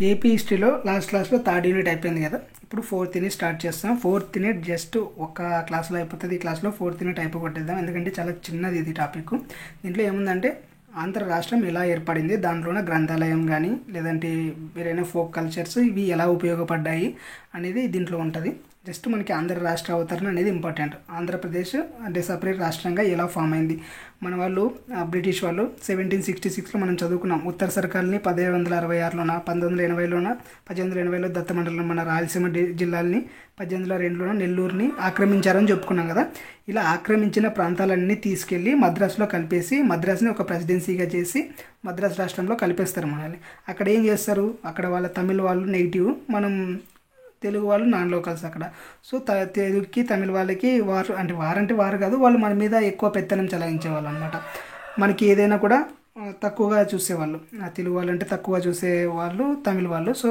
AP హిస్టరీలో లాస్ట్లో third unit అయిపోయింది కదా. ఇప్పుడు ఫోర్త్ యూనిట్ స్టార్ట్ చేస్తాం. ఫోర్త్ యూనిట్ జస్ట్ ఒక క్లాస్లో అయిపోతుంది. ఈ క్లాస్లో ఫోర్త్ యూనిట్ అయిపోగొట్టేద్దాం, ఎందుకంటే చాలా చిన్నది ఇది టాపిక్. దీంట్లో ఏముందంటే ఆంధ్ర రాష్ట్రం ఎలా ఏర్పడింది, దాంట్లోనే గ్రంథాలయం కానీ లేదంటే వేరైనా ఫోక్ కల్చర్స్ ఇవి ఎలా ఉపయోగపడ్డాయి అనేది దీంట్లో ఉంటుంది. జస్ట్ మనకి ఆంధ్ర రాష్ట్ర అవతరణ అనేది ఇంపార్టెంట్. ఆంధ్రప్రదేశ్ అంటే సపరేట్ రాష్ట్రంగా ఎలా ఫామ్ అయింది. మన వాళ్ళు బ్రిటిష్ వాళ్ళు 1766లో మనం చదువుకున్నాం. ఉత్తర సర్కార్ని 1766లోన, 1980లోన, 1880లో దత్తమండలం మన రాయలసీమ జిల్లాల్ని, 1802లోన నెల్లూరుని ఆక్రమించారని చెప్పుకున్నాం కదా. ఇలా ఆక్రమించిన ప్రాంతాలన్నీ తీసుకెళ్ళి మద్రాసులో కలిపేసి మద్రాసుని ఒక ప్రెసిడెన్సీగా చేసి మద్రాసు రాష్ట్రంలో కలిపేస్తారు మనల్ని. అక్కడ ఏం చేస్తారు, అక్కడ వాళ్ళ తమిళ వాళ్ళు నెగిటివ్, మనం తెలుగు వాళ్ళు నాన్ లోకల్స్ అక్కడ. సో తెలుగుకి తమిళ వాళ్ళకి వారు కాదు, వాళ్ళు మన మీద ఎక్కువ పెత్తనం చలాయించేవాళ్ళు అనమాట. మనకి ఏదైనా కూడా తక్కువగా చూసేవాళ్ళు. తెలుగు వాళ్ళు అంటే తక్కువ చూసేవాళ్ళు తమిళ వాళ్ళు. సో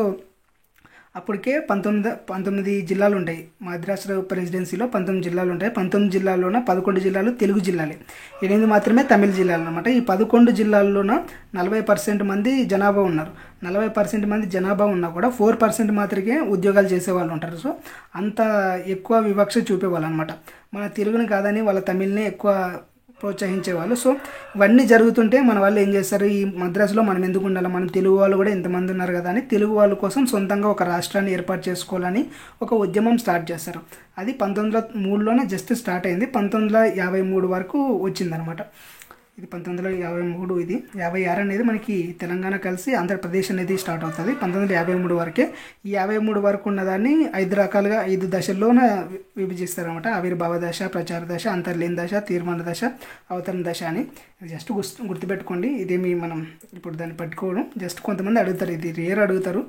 అప్పటికే 19 జిల్లాలు ఉంటాయి. మద్రాసు ప్రెసిడెన్సీలో 19 జిల్లాలు ఉంటాయి. 19 జిల్లాల్లోన 11 జిల్లాలు తెలుగు జిల్లాలే, 8 మాత్రమే తమిళ జిల్లాలు అనమాట. ఈ 11 జిల్లాల్లోన 40% మంది జనాభా ఉన్నారు. 40% మంది జనాభా ఉన్నా కూడా 4% మాత్రమే ఉద్యోగాలు చేసేవాళ్ళు ఉంటారు. సో అంత ఎక్కువ వివక్ష చూపేవాళ్ళు అనమాట. మన తెలుగుని కాదని వాళ్ళ తమిళ్ని ఎక్కువ ప్రోత్సహించేవాళ్ళు. సో ఇవన్నీ జరుగుతుంటే మన వాళ్ళు ఏం చేస్తారు, ఈ మద్రాసులో మనం ఎందుకు ఉండాలి, మనం తెలుగు వాళ్ళు కూడా ఇంతమంది ఉన్నారు కదా అని తెలుగు వాళ్ళ కోసం సొంతంగా ఒక రాష్ట్రాన్ని ఏర్పాటు చేసుకోవాలని ఒక ఉద్యమం స్టార్ట్ చేస్తారు. అది 1903లోనే జస్ట్ స్టార్ట్ అయింది. 1953 వరకు వచ్చిందనమాట. ఇది 1953, ఇది 56 అనేది మనకి తెలంగాణ కలిసి ఆంధ్రప్రదేశ్ అనేది స్టార్ట్ అవుతుంది 1953 వరకే. ఈ 53 వరకు ఉన్నదాన్ని 5 రకాలుగా 5 దశల్లోన విభజిస్తారనమాట. ఆవిర్భావ దశ, ప్రచార దశ, అంతర్లీన దశ, తీర్మాన దశ, అవతరణ దశ అని. జస్ట్ గుర్తుపెట్టుకోండి. ఇదేమి మనం ఇప్పుడు దాన్ని పట్టుకోవడం, జస్ట్ కొంతమంది అడుగుతారు, ఇది రేర్ అడుగుతారు,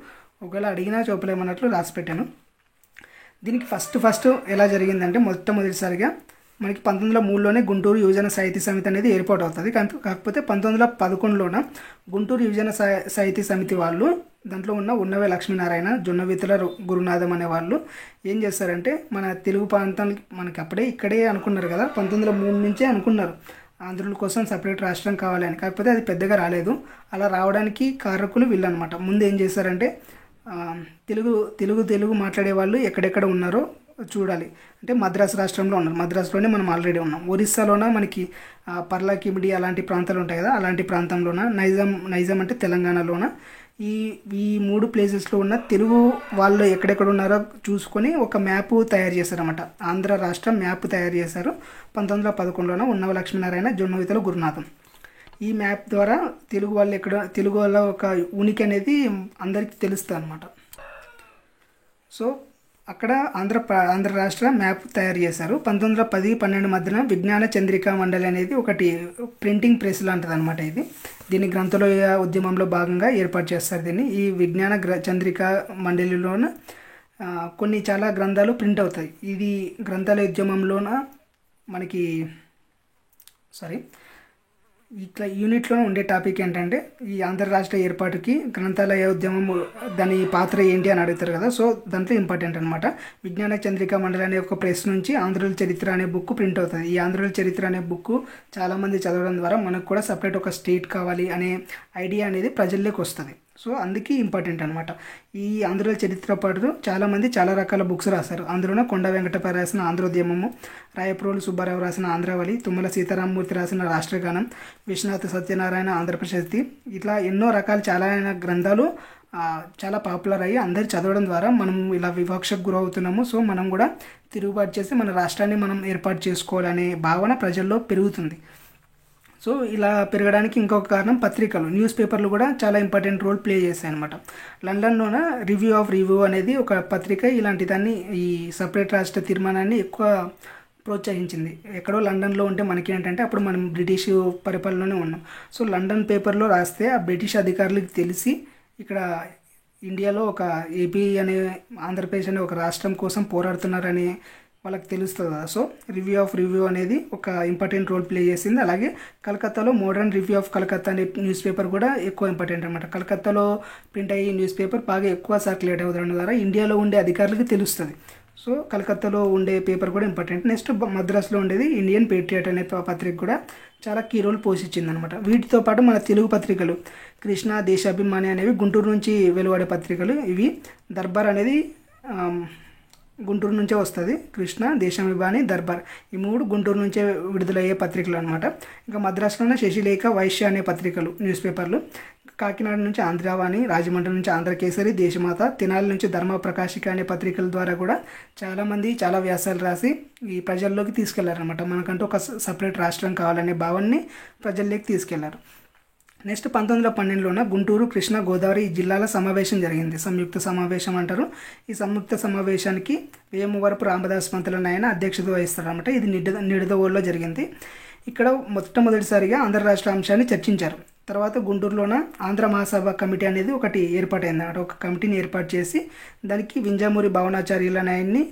ఒకవేళ అడిగినా చూపలేమన్నట్లు రాసి పెట్టాను. దీనికి ఫస్ట్ ఎలా జరిగిందంటే మొట్టమొదటిసారిగా మనకి 1903లోనే గుంటూరు యువజన సాహితీ సమితి అనేది ఏర్పాటు అవుతుంది. కాకపోతే 1911లోన గుంటూరు యువజన సాహితీ సమితి వాళ్ళు, దాంట్లో ఉన్న ఉన్నవే లక్ష్మీనారాయణ, జొన్నవితుల గురునాథం అనే వాళ్ళు ఏం చేస్తారంటే మన తెలుగు ప్రాంతానికి మనకి అప్పుడే ఇక్కడే అనుకున్నారు కదా, 1903 నుంచే అనుకున్నారు ఆంధ్రుల కోసం సపరేట్ రాష్ట్రం కావాలని. కాకపోతే అది పెద్దగా రాలేదు. అలా రావడానికి కారకులు వీళ్ళు అనమాట. ముందు ఏం చేశారంటే తెలుగు మాట్లాడే వాళ్ళు ఎక్కడెక్కడ ఉన్నారో చూడాలి అంటే మద్రాసు రాష్ట్రంలో ఉన్నారు. మద్రాసులోనే మనం ఆల్రెడీ ఉన్నాం. ఒరిస్సాలోన మనకి పర్లాకిమిడి అలాంటి ప్రాంతాలు ఉంటాయి కదా, అలాంటి ప్రాంతంలోన నైజాం అంటే తెలంగాణలోన ఈ 3 ప్లేసెస్లో ఉన్న తెలుగు వాళ్ళు ఎక్కడెక్కడ ఉన్నారో చూసుకొని ఒక మ్యాప్ తయారు చేశారన్నమాట. ఆంధ్ర రాష్ట్రం మ్యాప్ తయారు చేశారు 1911లోన ఉన్నవ లక్ష్మీనారాయణ, జొన్నవితుల గురునాథం. ఈ మ్యాప్ ద్వారా తెలుగు వాళ్ళ ఒక ఉనికి అనేది అందరికీ తెలుస్తుంది అనమాట. సో అక్కడ ఆంధ్ర రాష్ట్ర మ్యాప్ తయారు చేశారు. 1910-12 మధ్యన విజ్ఞాన చంద్రికా మండలి అనేది ఒకటి ప్రింటింగ్ ప్రెస్ లాంటిది అనమాట. దీన్ని గ్రంథాలయ ఉద్యమంలో భాగంగా ఏర్పాటు చేస్తారు. ఈ విజ్ఞాన చంద్రికా మండలిలోన కొన్ని చాలా గ్రంథాలు ప్రింట్ అవుతాయి. ఇది గ్రంథాలయ ఉద్యమంలోన మనకి యూనిట్లో ఉండే టాపిక్ ఏంటంటే ఈ ఆంధ్ర రాష్ట్ర ఏర్పాటుకి గ్రంథాలయ ఉద్యమం దాని పాత్ర ఏంటి అని అడుగుతారు కదా. సో దాంట్లో ఇంపార్టెంట్ అనమాట. విజ్ఞాన చంద్రికా మండలి అనే ఒక ప్రెస్ నుంచి ఆంధ్రుల చరిత్ర అనే బుక్ ప్రింట్ అవుతుంది. ఈ ఆంధ్రుల చరిత్ర అనే బుక్ చాలామంది చదవడం ద్వారా మనకు కూడా సపరేట్ ఒక స్టేట్ కావాలి అనే ఐడియా అనేది ప్రజల్లోకి వస్తుంది. సో అందుకే ఇంపార్టెంట్ అనమాట. ఈ ఆంధ్రుల చరిత్ర పాటు చాలామంది చాలా రకాల బుక్స్ రాశారు. అందులోనే కొండ వెంకటపై రాసిన ఆంధ్రోద్యమము, రాయప్రోలు సుబ్బారావు రాసిన ఆంధ్రావళి, తుమ్మల సీతారామమూర్తి రాసిన రాష్ట్రగానం, విశ్వనాథ సత్యనారాయణ ఆంధ్రప్రశస్తి, ఇట్లా ఎన్నో రకాల చాలా గ్రంథాలు చాలా పాపులర్ అయ్యి అందరు చదవడం ద్వారా మనం ఇలా వివక్షకు గురవుతున్నాము. సో మనం కూడా తిరుగుబాటు చేసి మన రాష్ట్రాన్ని మనం ఏర్పాటు చేసుకోవాలనే భావన ప్రజల్లో పెరుగుతుంది. సో ఇలా పెరగడానికి ఇంకొక కారణం పత్రికలు, న్యూస్ పేపర్లు కూడా చాలా ఇంపార్టెంట్ రోల్ ప్లే చేశాయి అనమాట. లండన్లోన రివ్యూ అనేది ఒక పత్రిక ఇలాంటి దాన్ని ఈ సపరేట్ రాష్ట్ర తీర్మానాన్ని ఎక్కువ ప్రోత్సహించింది. ఎక్కడో లండన్లో ఉంటే మనకి ఏంటంటే అప్పుడు మనం బ్రిటిష్ పరిపాలనలోనే ఉన్నాం. సో లండన్ పేపర్లో రాస్తే ఆ బ్రిటిష్ అధికారులకు తెలిసి ఇక్కడ ఇండియాలో ఒక ఏపీ అనే ఆంధ్రప్రదేశ్ అనే ఒక రాష్ట్రం కోసం పోరాడుతున్నారని వాళ్ళకి తెలుస్తుంది కదా. సో రివ్యూ అనేది ఒక ఇంపార్టెంట్ రోల్ ప్లే చేసింది. అలాగే కలకత్తాలో మోడర్న్ రివ్యూ ఆఫ్ కలకత్తా అనే న్యూస్ పేపర్ కూడా ఎక్కువ ఇంపార్టెంట్ అనమాట. కలకత్తాలో ప్రింట్ అయ్యే న్యూస్ పేపర్ బాగా ఎక్కువ సర్క్యులేట్ అవుతుంది ద్వారా ఇండియాలో ఉండే అధికారులకు తెలుస్తుంది. సో కలకత్తాలో ఉండే పేపర్ కూడా ఇంపార్టెంట్. నెక్స్ట్ మద్రాసులో ఉండేది ఇండియన్ పేట్రియట్ అనే పత్రిక కూడా చాలా కీ రోల్ పోషించింది అనమాట. వీటితో పాటు మన తెలుగు పత్రికలు కృష్ణ, దేశాభిమాని అనేవి గుంటూరు నుంచి వెలువడే పత్రికలు. ఇవి దర్బార్ అనేది గుంటూరు నుంచే వస్తుంది. కృష్ణ, దేశాభిమాని, దర్బార్ ఈ 3 గుంటూరు నుంచే విడుదలయ్యే పత్రికలు అనమాట. ఇంకా మద్రాసులోనే శశిలేఖ, వైశ్య అనే పత్రికలు, న్యూస్ పేపర్లు. కాకినాడ నుంచి ఆంధ్రవాణి, రాజమండ్రి నుంచి ఆంధ్రకేసరి, దేశమాత, తెనాలి నుంచి ధర్మ ప్రకాశిక అనే పత్రికల ద్వారా కూడా చాలామంది చాలా వ్యాసాలు రాసి ఈ ప్రజల్లోకి తీసుకెళ్లారనమాట. మనకంటూ ఒక సపరేట్ రాష్ట్రం కావాలనే భావాన్ని ప్రజల్లోకి తీసుకెళ్లారు. నెక్స్ట్ 1912లోన గుంటూరు, కృష్ణా, గోదావరి ఈ జిల్లాల సమావేశం జరిగింది. సంయుక్త సమావేశం అంటారు. ఈ సంయుక్త సమావేశానికి వేమువరపు రామదాస్ పంతులు ఆయన అధ్యక్షత వహిస్తారు అనమాట. ఇది నిడదవోలులో జరిగింది. ఇక్కడ మొట్టమొదటిసారిగా ఆంధ్ర రాష్ట్ర అంశాన్ని చర్చించారు. తర్వాత గుంటూరులోన ఆంధ్ర మహాసభ కమిటీ అనేది ఒకటి ఏర్పాటైంది అన్నమాట. ఒక కమిటీని ఏర్పాటు చేసి దానికి వింజమూరి భావనాచార్యులు అనే ఆయన్ని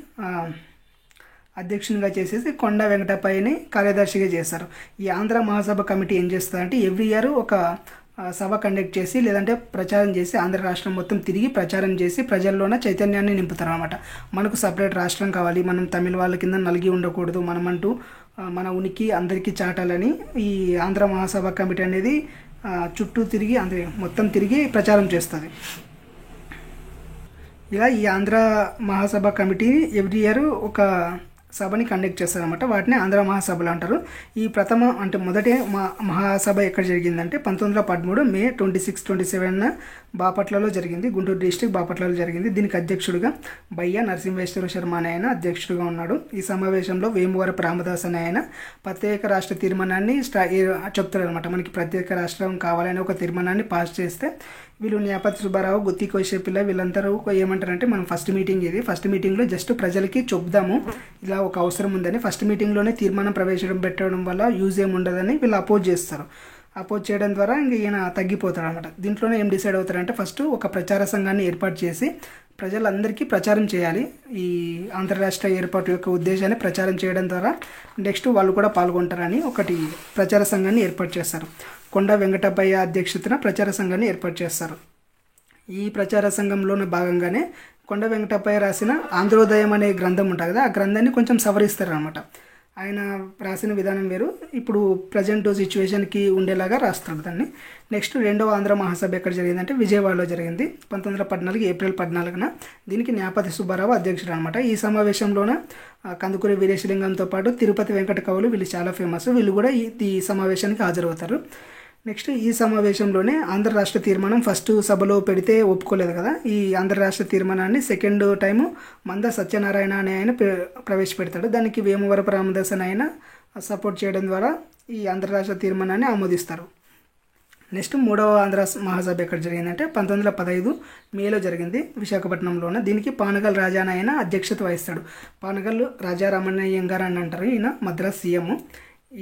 అధ్యక్షునిగా చేసేసి కొండ వెంకటప్పయ్యని కార్యదర్శిగా చేశారు. ఈ ఆంధ్ర మహాసభ కమిటీ ఏం చేస్తుందంటే ఎవ్రీ ఇయర్ ఒక సభ కండక్ట్ చేసి లేదంటే ప్రచారం చేసి ఆంధ్ర రాష్ట్రం మొత్తం తిరిగి ప్రచారం చేసి ప్రజల్లోన చైతన్యాన్ని నింపుతారు అనమాట. మనకు సపరేట్ రాష్ట్రం కావాలి, మనం తమిళ వాళ్ళ కింద నలిగి ఉండకూడదు, మనమంటూ మన ఉనికి అందరికీ చాటాలని ఈ ఆంధ్ర మహాసభ కమిటీ అనేది చుట్టూ తిరిగి మొత్తం తిరిగి ప్రచారం చేస్తుంది. ఇలా ఈ ఆంధ్ర మహాసభ కమిటీ ఎవ్రీ ఇయర్ ఒక సభని కండక్ట్ చేస్తారనమాట. వాటిని ఆంధ్ర మహాసభలు అంటారు. ఈ మొదటి మహాసభ ఎక్కడ జరిగిందంటే 1913 మే 26, 27 బాపట్లలో జరిగింది. గుంటూరు డిస్టిక్ బాపట్లలో జరిగింది. దీనికి అధ్యక్షుడిగా బయ్య నరసింహేశ్వర శర్మ అనే ఆయన అధ్యక్షుడిగా ఉన్నాడు. ఈ సమావేశంలో వేమువరపు రామదాస్ అనే ఆయన ప్రత్యేక రాష్ట్ర తీర్మానాన్ని చెప్తారనమాట. మనకి ప్రత్యేక రాష్ట్రం కావాలని ఒక తీర్మానాన్ని పాస్ చేస్తే వీళ్ళు న్యాపతి సుబ్బారావు, గుత్తి కోశేపిల్ల వీళ్ళందరూ ఏమంటారంటే మనం ఫస్ట్ మీటింగ్లో జస్ట్ ప్రజలకి చెప్దాము ఇలా ఒక అవసరం ఉందని. ఫస్ట్ మీటింగ్లోనే తీర్మానం పెట్టడం వల్ల యూజ్ ఏముండదని వీళ్ళు అపోజ్ చేస్తారు. అపోజ్ చేయడం ద్వారా ఇంక ఈయన తగ్గిపోతాడు అనమాట. దీంట్లోనే ఏం డిసైడ్ అవుతారంటే ఫస్ట్ ఒక ప్రచార సంఘాన్ని ఏర్పాటు చేసి ప్రజలందరికీ ప్రచారం చేయాలి. ఈ అంతర్రాష్ట్ర ఏర్పాటు యొక్క ఉద్దేశాన్ని ప్రచారం చేయడం ద్వారా నెక్స్ట్ వాళ్ళు కూడా పాల్గొంటారని ఒకటి ప్రచార సంఘాన్ని ఏర్పాటు చేస్తారు. కొండ వెంకటప్పయ్య అధ్యక్షతన ప్రచార సంఘాన్ని ఏర్పాటు చేస్తారు. ఈ ప్రచార సంఘంలోని భాగంగానే కొండ వెంకటప్పయ్య రాసిన ఆంధ్రోదయం అనే గ్రంథం ఉంటుంది కదా, ఆ గ్రంథాన్ని కొంచెం సవరిస్తారనమాట. ఆయన రాసిన విధానం వేరు, ఇప్పుడు ప్రజెంట్ సిచ్యువేషన్కి ఉండేలాగా రాస్తాడు దాన్ని. నెక్స్ట్ 2వ ఆంధ్ర మహాసభ ఎక్కడ జరిగిందంటే విజయవాడలో జరిగింది 1914 ఏప్రిల్ 14న. దీనికి న్యాపతి సుబ్బారావు అధ్యక్షుడు అనమాట. ఈ సమావేశంలోన కందుకూరి వీరేశలింగంతో పాటు తిరుపతి వెంకట కవులు వీళ్ళు చాలా ఫేమస్. వీళ్ళు కూడా ఈ సమావేశానికి హాజరవుతారు. నెక్స్ట్ ఈ సమావేశంలోనే ఆంధ్ర రాష్ట్ర తీర్మానం ఫస్ట్ సభలో పెడితే ఒప్పుకోలేదు కదా, ఈ ఆంధ్ర రాష్ట్ర తీర్మానాన్ని సెకండ్ టైము మంద సత్యనారాయణ అనే ఆయన ప్రవేశపెడతాడు. దానికి వేమువరపు రామదాస్ అని ఆయన సపోర్ట్ చేయడం ద్వారా ఈ ఆంధ్ర రాష్ట్ర తీర్మానాన్ని ఆమోదిస్తారు. నెక్స్ట్ 3వ ఆంధ్ర మహాసభ ఎక్కడ జరిగిందంటే 1915 మేలో జరిగింది విశాఖపట్నంలోన. దీనికి పానగల్ రాజా అని ఆయన అధ్యక్షత వహిస్తాడు. పానగల్ రాజారామన్నయ్యంగారు అని అంటారు. ఈయన మద్రాస్ సీఎం.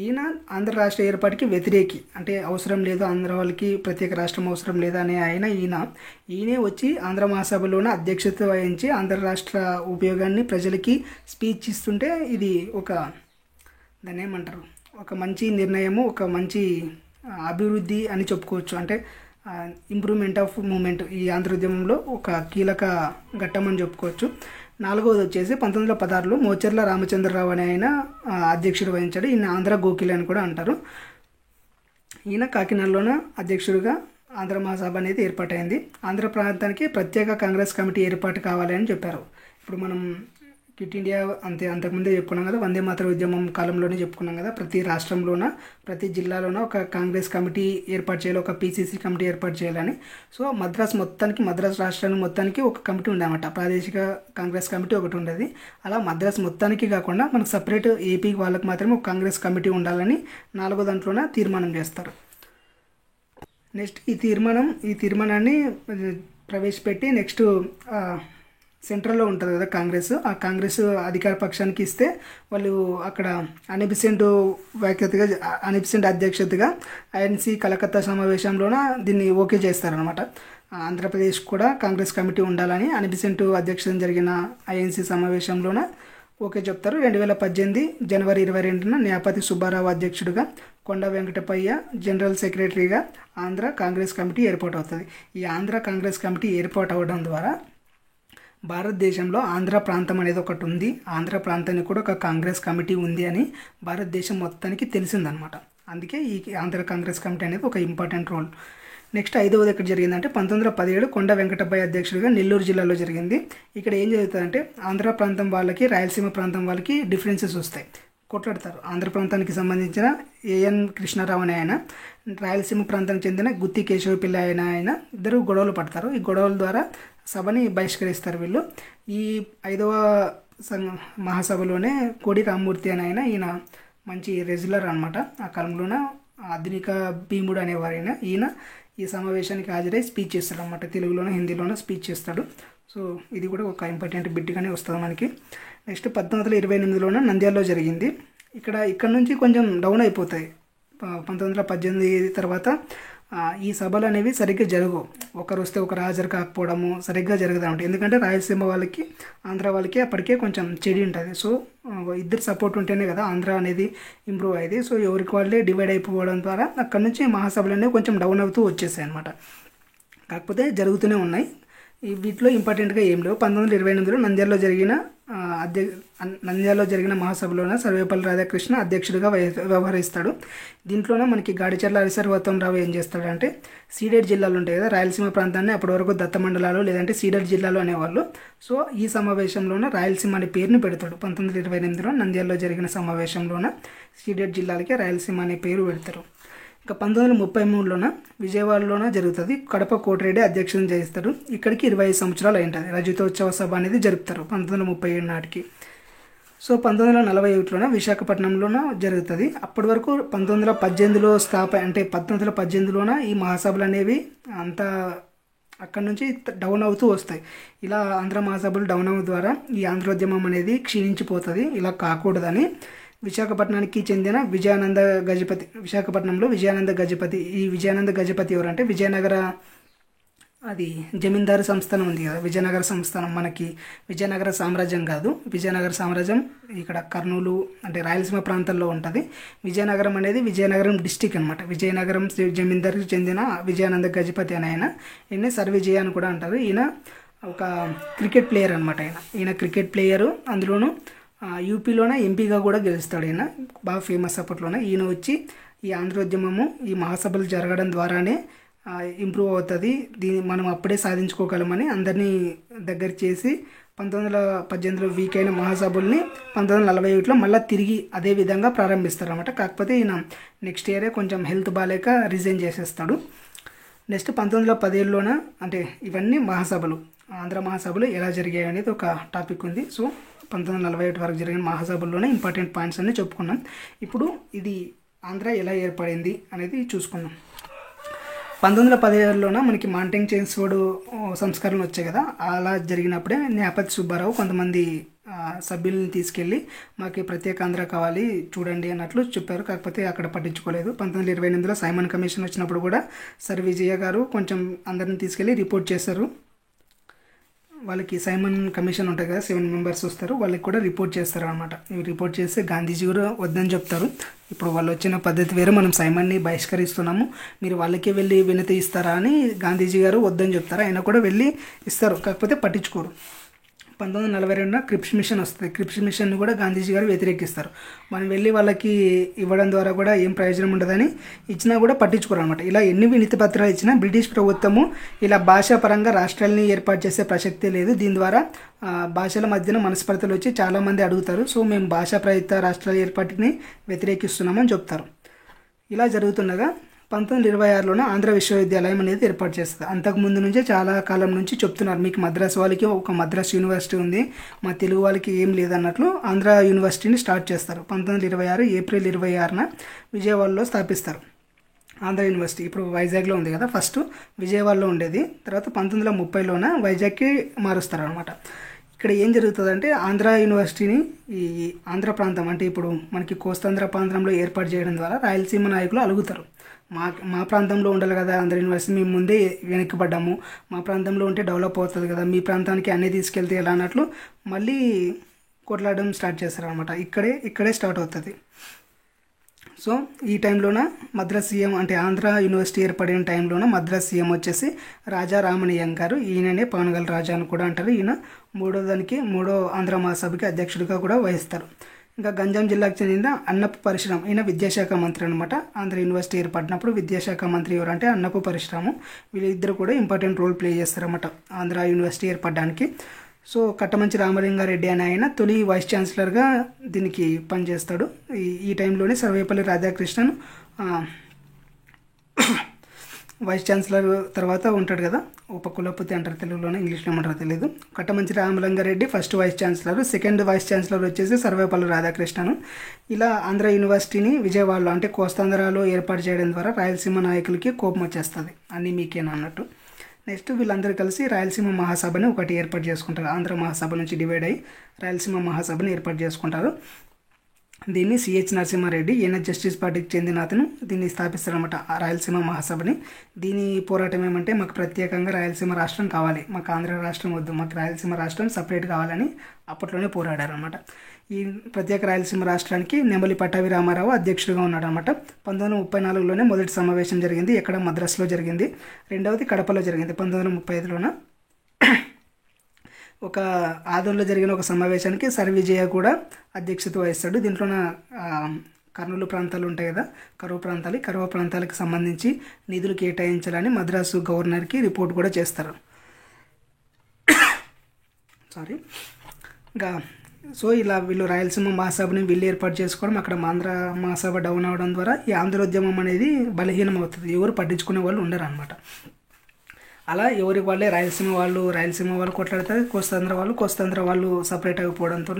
ఈయన ఆంధ్ర రాష్ట్ర ఏర్పాటుకి వ్యతిరేకి, అంటే అవసరం లేదు ఆంధ్ర వాళ్ళకి ప్రత్యేక రాష్ట్రం అవసరం లేదు అనే ఈయనే వచ్చి ఆంధ్ర మహాసభలోన అధ్యక్షత వహించి ఆంధ్ర రాష్ట్ర ఉపయోగాన్ని ప్రజలకి స్పీచ్ ఇస్తుంటే ఇది దాన్ని ఏమంటారు, ఒక మంచి నిర్ణయము, ఒక మంచి అభివృద్ధి అని చెప్పుకోవచ్చు. అంటే ఇంప్రూవ్మెంట్ ఆఫ్ మూమెంట్ ఈ ఆంధ్రోద్యమంలో ఒక కీలక ఘట్టం అని చెప్పుకోవచ్చు. 4వది వచ్చేసి 1916లో మోచర్ల రామచంద్రరావు అనే ఆయన అధ్యక్షుడు వహించాడు. ఈయన ఆంధ్ర గోకిల్ అని కూడా అంటారు. ఈయన కాకినాడలోన అధ్యక్షుడిగా ఆంధ్ర మహాసభ అనేది ఏర్పాటైంది. ఆంధ్ర ప్రాంతానికి ప్రత్యేక కాంగ్రెస్ కమిటీ ఏర్పాటు కావాలి అని చెప్పారు. ఇప్పుడు మనం క్విట్ ఇండియా అంతకుముందే చెప్పుకున్నాం కదా, వందే మాతర ఉద్యమం కాలంలోనే చెప్పుకున్నాం కదా, ప్రతి రాష్ట్రంలోన ప్రతి జిల్లాలోన ఒక కాంగ్రెస్ కమిటీ ఏర్పాటు చేయాలి, ఒక పీసీసీ కమిటీ ఏర్పాటు చేయాలని. సో మద్రాస్ రాష్ట్రానికి మొత్తానికి ఒక కమిటీ ఉండేమాట, ప్రాదేశిక కాంగ్రెస్ కమిటీ ఒకటి ఉండేది. అలా మద్రాస్ మొత్తానికి కాకుండా మనకు సపరేట్ ఏపీ వాళ్ళకి మాత్రమే ఒక కాంగ్రెస్ కమిటీ ఉండాలని 4వ దాంట్లోన తీర్మానం చేస్తారు. నెక్స్ట్ ఈ తీర్మానాన్ని ప్రవేశపెట్టి నెక్స్ట్ సెంట్రల్లో ఉంటుంది కదా కాంగ్రెస్, ఆ కాంగ్రెస్ అధికార పక్షానికి ఇస్తే వాళ్ళు అక్కడ అనిబిసెంట్ అధ్యక్షతగా ఐఎన్సీ కలకత్తా సమావేశంలోన దీన్ని ఓకే చేస్తారనమాట. ఆంధ్రప్రదేశ్ కూడా కాంగ్రెస్ కమిటీ ఉండాలని అనిబిసెంట్ అధ్యక్షతన జరిగిన ఐఎన్సీ సమావేశంలోన ఓకే చెప్తారు. 2018 జనవరి 22న న్యాపతి సుబ్బారావు అధ్యక్షుడిగా, కొండ వెంకటప్పయ్య జనరల్ సెక్రటరీగా ఆంధ్ర కాంగ్రెస్ కమిటీ ఏర్పాటు అవుతుంది. ఈ ఆంధ్ర కాంగ్రెస్ కమిటీ ఏర్పాటు అవ్వడం ద్వారా భారతదేశంలో ఆంధ్ర ప్రాంతం అనేది ఒకటి ఉంది, ఆంధ్ర ప్రాంతానికి కూడా ఒక కాంగ్రెస్ కమిటీ ఉంది అని భారతదేశం మొత్తానికి తెలిసిందనమాట. అందుకే ఈ ఆంధ్ర కాంగ్రెస్ కమిటీ అనేది ఒక ఇంపార్టెంట్ రోల్. నెక్స్ట్ 5వది ఎక్కడ జరిగిందంటే 1917 కొండ వెంకటప్పయ్య అధ్యక్షుడిగా నెల్లూరు జిల్లాలో జరిగింది. ఇక్కడ ఏం జరుగుతుందంటే ఆంధ్ర ప్రాంతం వాళ్ళకి రాయలసీమ ప్రాంతం వాళ్ళకి డిఫరెన్సెస్ వస్తాయి, కొట్లాడతారు. ఆంధ్ర ప్రాంతానికి సంబంధించిన ఏఎన్ కృష్ణారావు అనే ఆయన, రాయలసీమ ప్రాంతానికి చెందిన గుత్తి కేశవ పిల్ల ఆయన ఇద్దరు గొడవలు పడతారు. ఈ గొడవల ద్వారా సభని బహిష్కరిస్తారు వీళ్ళు. ఈ 5వ మహాసభలోనే కోడి రామ్మూర్తి అని ఈయన మంచి రెజ్యులర్ అనమాట. ఆ కాలంలోన ఆధునిక భీముడు అనేవారైన ఈయన ఈ సమావేశానికి హాజరై స్పీచ్ చేస్తాడు అనమాట. తెలుగులోనో హిందీలోనో స్పీచ్ చేస్తాడు. సో ఇది కూడా ఒక ఇంపార్టెంట్ బిట్గానే వస్తుంది మనకి. నెక్స్ట్ 1928లోన నంద్యాలలో జరిగింది. ఇక్కడ నుంచి కొంచెం డౌన్ అయిపోతాయి. 1918 తర్వాత ఈ సభలు అనేవి సరిగ్గా జరగవు. ఒకరు వస్తే ఒకరు హాజరు కాకపోవడము సరిగ్గా జరుగుతూ ఉంటాయి. ఎందుకంటే రాయలసీమ వాళ్ళకి ఆంధ్ర వాళ్ళకి అప్పటికే కొంచెం చెడి ఉంటుంది. సో ఇద్దరు సపోర్ట్ ఉంటేనే కదా ఆంధ్ర అనేది ఇంప్రూవ్ అయ్యేది. సో ఎవరికి వాళ్ళే డివైడ్ అయిపోవడం ద్వారా అక్కడ నుంచి మహాసభలు అనేవి కొంచెం డౌన్ అవుతూ వచ్చేసాయి అనమాట. కాకపోతే జరుగుతూనే ఉన్నాయి. వీటిలో ఇంపార్టెంట్గా ఏం లేవు. 1928లో నంద్యాలలో జరిగిన మహాసభలోనే సర్వేపల్లి రాధాకృష్ణ అధ్యక్షుడిగా వ్యవహరిస్తాడు. దీంట్లోనే మనకి గాడిచర్ల హరిసర్వోత్తమరావు ఏం చేస్తాడంటే సీడెడ్ జిల్లాలు ఉంటాయి కదా, రాయలసీమ ప్రాంతాన్ని అప్పటి వరకు దత్త మండలాలు లేదంటే సీడెడ్ జిల్లాలు అనేవాళ్ళు. సో ఈ సమావేశంలోనే రాయలసీమ అనే పేరుని పెడతాడు. 1928లో నంద్యాలలో జరిగిన సమావేశంలోన సీడెడ్ జిల్లాలకే రాయలసీమ అనే పేరు పెడతారు. ఇంకా 1933లోన విజయవాడలోన జరుగుతుంది. కడప కోటిరెడ్డి అధ్యక్షతన చేస్తారు. ఇక్కడికి 25 సంవత్సరాలు అయింటుంది. రజతోత్సవ సభ అనేది జరుపుతారు 1937 నాటికి. సో 1941లోన విశాఖపట్నంలోన జరుగుతుంది. అప్పటి వరకు 1918లో అంటే 1918లోన ఈ మహాసభలు అనేవి అంతా అక్కడి నుంచి డౌన్ అవుతూ వస్తాయి. ఇలా ఆంధ్ర మహాసభలు డౌన్ అవ్వడం ద్వారా ఈ ఆంధ్రోద్యమం అనేది క్షీణించిపోతుంది. ఇలా కాకూడదని విశాఖపట్నానికి చెందిన విశాఖపట్నంలో విజయానంద గజపతి. ఈ విజయానంద గజపతి ఎవరంటే విజయనగర అది జమీందారు సంస్థానం ఉంది కదా, విజయనగర సంస్థానం. మనకి విజయనగర సామ్రాజ్యం కాదు, విజయనగర సామ్రాజ్యం ఇక్కడ కర్నూలు అంటే రాయలసీమ ప్రాంతాల్లో ఉంటుంది. విజయనగరం అనేది విజయనగరం డిస్టిక్ అనమాట. విజయనగరం జమీందారికి చెందిన విజయానంద గజపతి అని ఈయన సర్విజయ అని కూడా అంటారు. ఈయన ఒక క్రికెట్ ప్లేయర్ అనమాట. ఈయన క్రికెట్ ప్లేయరు. అందులోనూ యూపీలోనే ఎంపీగా కూడా గెలుస్తాడు. ఈయన బాగా ఫేమస్ అప్పట్లోనే. ఈయన వచ్చి ఈ ఆంధ్రోద్యమము ఈ మహాసభలు జరగడం ద్వారానే ఇంప్రూవ్ అవుతుంది, దీన్ని మనం అప్పుడే సాధించుకోగలమని అందరినీ దగ్గర చేసి 1918లో వీక్ అయిన మహాసభల్ని 1941లో మళ్ళీ తిరిగి అదే విధంగా ప్రారంభిస్తారన్నమాట. కాకపోతే ఈయన నెక్స్ట్ ఇయరే కొంచెం హెల్త్ బాగాలేక రిజైన్ చేసేస్తాడు. నెక్స్ట్ 1917లోన అంటే ఇవన్నీ మహాసభలు, ఆంధ్ర మహాసభలు ఎలా జరిగాయి అనేది ఒక టాపిక్ ఉంది. సో 1941 వరకు జరిగిన మహాసభల్లోనే ఇంపార్టెంట్ పాయింట్స్ అన్నీ చెప్పుకున్నాం. ఇప్పుడు ఇది ఆంధ్ర ఎలా ఏర్పడింది అనేది చూసుకుందాం. 1917లోన మనకి మాంటేగ్ చేమ్స్ఫోర్డ్ సంస్కరణలు వచ్చాయి కదా, అలా జరిగినప్పుడే న్యాపతి సుబ్బారావు కొంతమంది సభ్యుల్ని తీసుకెళ్ళి మాకు ప్రత్యేక ఆంధ్ర కావాలి చూడండి అన్నట్లు చెప్పారు. కాకపోతే అక్కడ పట్టించుకోలేదు. 1928లో సైమన్ కమిషన్ వచ్చినప్పుడు కూడా సర్ విజయ గారు కొంచెం అందరిని తీసుకెళ్ళి రిపోర్ట్ చేశారు. వాళ్ళకి సైమన్ కమిషన్ ఉంటుంది కదా, 7 మెంబర్స్ వస్తారు, వాళ్ళకి కూడా రిపోర్ట్ చేస్తారు అనమాట. రిపోర్ట్ చేస్తే గాంధీజీ కూడా వద్దని చెప్తారు. ఇప్పుడు వాళ్ళు వచ్చిన పద్ధతి వేరే, మనం సైమన్ని బహిష్కరిస్తున్నాము, మీరు వాళ్ళకే వెళ్ళి వినతి ఇస్తారా అని గాంధీజీ గారు వద్దని చెప్తారు. ఆయన కూడా వెళ్ళి ఇస్తారు, కాకపోతే పట్టించుకోరు. 1942 క్రిప్స్ మిషన్ వస్తుంది. క్రిప్స్ మిషన్ని కూడా గాంధీజీ గారు వ్యతిరేకిస్తారు. మనం వెళ్ళి వాళ్ళకి ఇవ్వడం ద్వారా కూడా ఏం ప్రయోజనం ఉండదని ఇచ్చినా కూడా పట్టించుకోరు అనమాట. ఇలా ఎన్ని వినతి పత్రాలు ఇచ్చినా బ్రిటిష్ ప్రభుత్వము ఇలా భాషాపరంగా రాష్ట్రాలని ఏర్పాటు చేసే ప్రసక్తే లేదు. దీని ద్వారా భాషల మధ్యన మనస్పర్ధలు వచ్చి చాలామంది అడుగుతారు. సో మేము భాషా ప్రయుక్త రాష్ట్రాల ఏర్పాటుని వ్యతిరేకిస్తున్నామని చెప్తారు. ఇలా జరుగుతుండగా 1926లోనే ఆంధ్ర విశ్వవిద్యాలయం అనేది ఏర్పాటు చేస్తుంది. అంతకుముందు నుంచే చాలా కాలం నుంచి చెప్తున్నారు, మీకు మద్రాసు వాళ్ళకి ఒక మద్రాసు యూనివర్సిటీ ఉంది, మా తెలుగు వాళ్ళకి ఏం లేదన్నట్లు ఆంధ్ర యూనివర్సిటీని స్టార్ట్ చేస్తారు. 1926 ఏప్రిల్ 26న విజయవాడలో స్థాపిస్తారు ఆంధ్ర యూనివర్సిటీ. ఇప్పుడు వైజాగ్లో ఉంది కదా, ఫస్ట్ విజయవాడలో ఉండేది, తర్వాత 1930లోన వైజాగ్కి మారుస్తారు అనమాట. ఇక్కడ ఏం జరుగుతుందంటే ఆంధ్ర యూనివర్సిటీని ఈ ఆంధ్ర ప్రాంతం అంటే ఇప్పుడు మనకి కోస్తాంధ్ర ప్రాంతంలో ఏర్పాటు చేయడం ద్వారా రాయలసీమ నాయకులు అలుగుతారు. మా ప్రాంతంలో ఉండాలి కదా ఆంధ్ర యూనివర్సిటీ, మేము ముందే వెనక్కిపడ్డాము, మా ప్రాంతంలో ఉంటే డెవలప్ అవుతుంది కదా, మీ ప్రాంతానికి అన్నీ తీసుకెళ్తే ఎలా అన్నట్లు మళ్ళీ కొట్లాడడం స్టార్ట్ చేస్తారు అనమాట. ఇక్కడే స్టార్ట్ అవుతుంది. సో ఈ టైంలోన మద్రాస్ సీఎం అంటే ఆంధ్ర యూనివర్సిటీ ఏర్పడిన టైంలోన మద్రాస్ సీఎం వచ్చేసి రాజా రామణీయం గారు. ఈయననే పానగల్ రాజా అని కూడా అంటారు. ఈయన మూడో ఆంధ్ర మహాసభకి అధ్యక్షుడిగా కూడా వహిస్తారు. ఇంకా గంజాం జిల్లాకు చెందిన అన్నపు పరశురాం, ఈయన విద్యాశాఖ మంత్రి అనమాట. ఆంధ్ర యూనివర్సిటీ ఏర్పడినప్పుడు విద్యాశాఖ మంత్రి ఎవరంటే అన్నపు పరశురాము. వీళ్ళిద్దరు కూడా ఇంపార్టెంట్ రోల్ ప్లే చేస్తారన్నమాట ఆంధ్ర యూనివర్సిటీ ఏర్పడడానికి. సో కట్టమంచి రామలింగారెడ్డి అనే ఆయన తొలి వైస్ ఛాన్సలర్గా దీనికి పనిచేస్తాడు. ఈ టైంలోనే సర్వేపల్లి రాధాకృష్ణన్ వైస్ ఛాన్సలర్ తర్వాత ఉంటాడు కదా, ఉపకులపతి అంటారు తెలుగులోనే, ఇంగ్లీష్లో ఏమంటారో తెలియదు. Kattamanchi Ramalinga Reddy first vice chancellor, second vice chancellor వచ్చేసి సర్వేపల్లి రాధాకృష్ణన్. ఇలా ఆంధ్ర యూనివర్సిటీని విజయవాడలో అంటే కోస్తాంధ్రలో ఏర్పాటు చేయడం ద్వారా రాయలసీమ నాయకులకి కోపం వచ్చేస్తుంది, అన్నీ మీకేనా అన్నట్టు. నెక్స్ట్ వీళ్ళందరూ కలిసి రాయలసీమ మహాసభని ఒకటి ఏర్పాటు చేసుకుంటారు. ఆంధ్ర మహాసభ నుంచి డివైడ్ అయ్యి రాయలసీమ మహాసభని ఏర్పాటు చేసుకుంటారు. దీన్ని సిహెచ్ నరసింహారెడ్డి, ఈయన జస్టిస్ పార్టీకి చెందిన అతను దీన్ని స్థాపిస్తారనమాట రాయలసీమ మహాసభని. దీని పోరాటం ఏమంటే మాకు ప్రత్యేకంగా రాయలసీమ రాష్ట్రం కావాలి, మాకు ఆంధ్ర రాష్ట్రం వద్దు, మాకు రాయలసీమ రాష్ట్రం సపరేట్ కావాలని అప్పట్లోనే పోరాడారనమాట. ఈ ప్రత్యేక రాయలసీమ రాష్ట్రానికి నెమలి పట్టాభి రామారావు అధ్యక్షుడిగా ఉన్నాడనమాట. 1934లోనే మొదటి సమావేశం జరిగింది, ఎక్కడ మద్రాసులో జరిగింది. రెండవది కడపలో జరిగింది 1935లోన. ఒక ఆదంలో జరిగిన ఒక సమావేశానికి సర్ విజయ కూడా అధ్యక్షత వహిస్తాడు. దీంట్లోన కర్నూలు ప్రాంతాలు ఉంటాయి కదా, కరువు ప్రాంతాలకు సంబంధించి నిధులు కేటాయించాలని మద్రాసు గవర్నర్కి రిపోర్ట్ కూడా చేస్తారు. ఇంకా సో ఇలా వీళ్ళు రాయలసీమ మహాసభని వీళ్ళు ఏర్పాటు చేసుకోవడం, అక్కడ ఆంధ్ర మహాసభ డౌన్ అవడం ద్వారా ఈ ఆంధ్రోద్యమం అనేది బలహీనం అవుతుంది, ఎవరు పట్టించుకునే వాళ్ళు ఉండరు అనమాట. అలా ఎవరికి వాళ్ళే రాయలసీమ వాళ్ళు కొట్లాడతారు, కోస్తాంధ్ర వాళ్ళు సపరేట్ అయిపోవడంతో